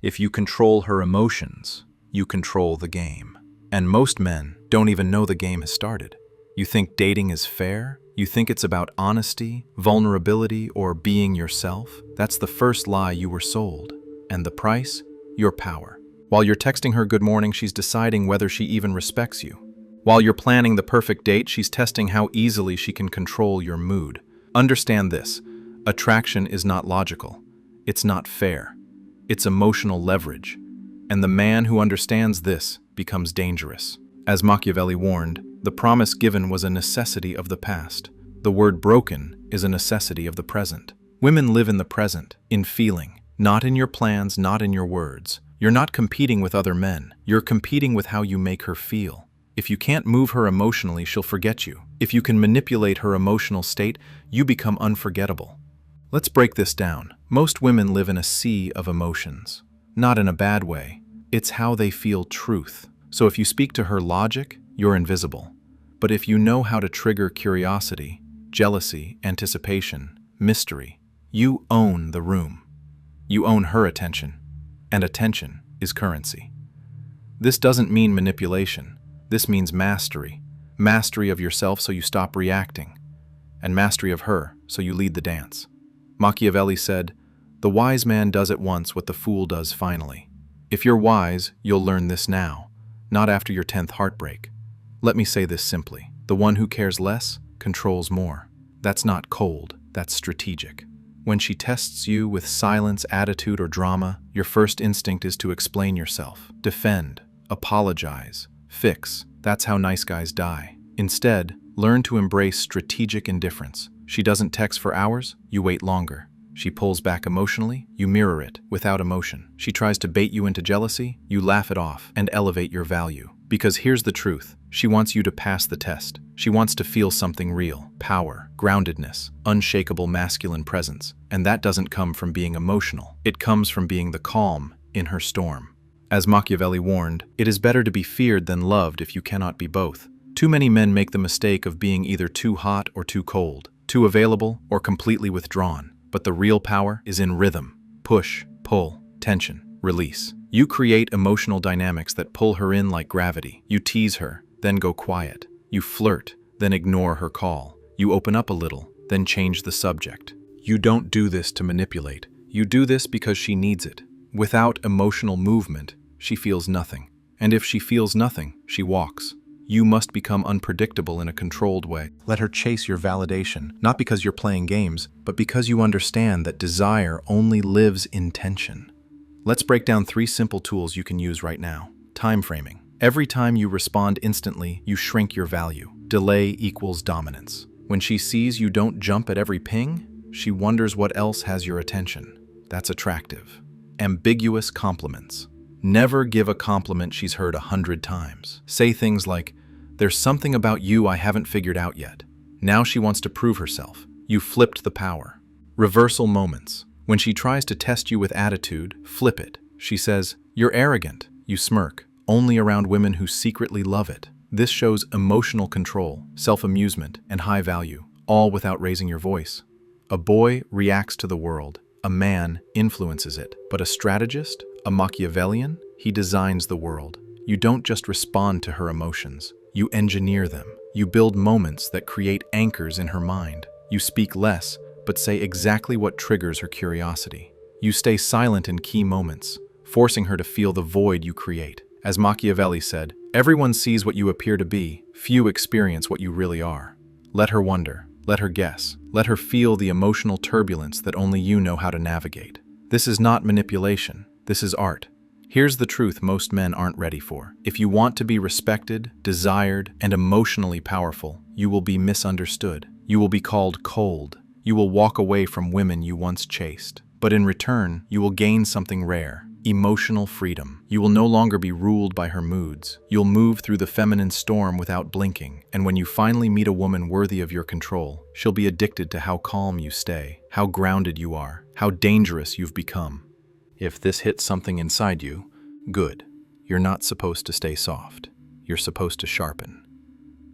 If you control her emotions, you control the game. And most men don't even know the game has started. You think dating is fair? You think it's about honesty, vulnerability, or being yourself? That's the first lie you were sold. And the price? Your power. While you're texting her good morning, she's deciding whether she even respects you. While you're planning the perfect date, she's testing how easily she can control your mood. Understand this: attraction is not logical. It's not fair. It's emotional leverage. And the man who understands this becomes dangerous. As Machiavelli warned, the promise given was a necessity of the past. The word broken is a necessity of the present. Women live in the present, in feeling, not in your plans, not in your words. You're not competing with other men. You're competing with how you make her feel. If you can't move her emotionally, she'll forget you. If you can manipulate her emotional state, you become unforgettable. Let's break this down. Most women live in a sea of emotions. Not in a bad way. It's how they feel truth. So if you speak to her logic, you're invisible. But if you know how to trigger curiosity, jealousy, anticipation, mystery, you own the room. You own her attention. And attention is currency. This doesn't mean manipulation. This means mastery. Mastery of yourself so you stop reacting. And mastery of her so you lead the dance. Machiavelli said, "The wise man does at once what the fool does finally." If you're wise, you'll learn this now, not after your 10th heartbreak. Let me say this simply. The one who cares less controls more. That's not cold, that's strategic. When she tests you with silence, attitude, or drama, your first instinct is to explain yourself, defend, apologize, fix. That's how nice guys die. Instead, learn to embrace strategic indifference. She doesn't text for hours, you wait longer. She pulls back emotionally, you mirror it without emotion. She tries to bait you into jealousy, you laugh it off and elevate your value. Because here's the truth, she wants you to pass the test. She wants to feel something real, power, groundedness, unshakable masculine presence. And that doesn't come from being emotional. It comes from being the calm in her storm. As Machiavelli warned, it is better to be feared than loved if you cannot be both. Too many men make the mistake of being either too hot or too cold, too available or completely withdrawn. But the real power is in rhythm. Push, pull, tension, release. You create emotional dynamics that pull her in like gravity. You tease her, then go quiet. You flirt, then ignore her call. You open up a little, then change the subject. You don't do this to manipulate. You do this because she needs it. Without emotional movement, she feels nothing. And if she feels nothing, she walks. You must become unpredictable in a controlled way. Let her chase your validation, not because you're playing games, but because you understand that desire only lives in tension. Let's break down 3 simple tools you can use right now. Time framing. Every time you respond instantly, you shrink your value. Delay equals dominance. When she sees you don't jump at every ping, she wonders what else has your attention. That's attractive. Ambiguous compliments. Never give a compliment she's heard 100 times. Say things like, "There's something about you I haven't figured out yet." Now she wants to prove herself. You flipped the power. Reversal moments. When she tries to test you with attitude, flip it. She says, "You're arrogant." You smirk. Only around women who secretly love it. This shows emotional control, self-amusement, and high value, all without raising your voice. A boy reacts to the world. A man influences it. But a strategist, a Machiavellian, he designs the world. You don't just respond to her emotions. You engineer them. You build moments that create anchors in her mind. You speak less, but say exactly what triggers her curiosity. You stay silent in key moments, forcing her to feel the void you create. As Machiavelli said, everyone sees what you appear to be, few experience what you really are. Let her wonder, let her guess, let her feel the emotional turbulence that only you know how to navigate. This is not manipulation, this is art. Here's the truth most men aren't ready for. If you want to be respected, desired, and emotionally powerful, you will be misunderstood. You will be called cold. You will walk away from women you once chased. But in return, you will gain something rare. Emotional freedom. You will no longer be ruled by her moods. You'll move through the feminine storm without blinking. And when you finally meet a woman worthy of your control, she'll be addicted to how calm you stay, how grounded you are, how dangerous you've become. If this hits something inside you, good. You're not supposed to stay soft. You're supposed to sharpen.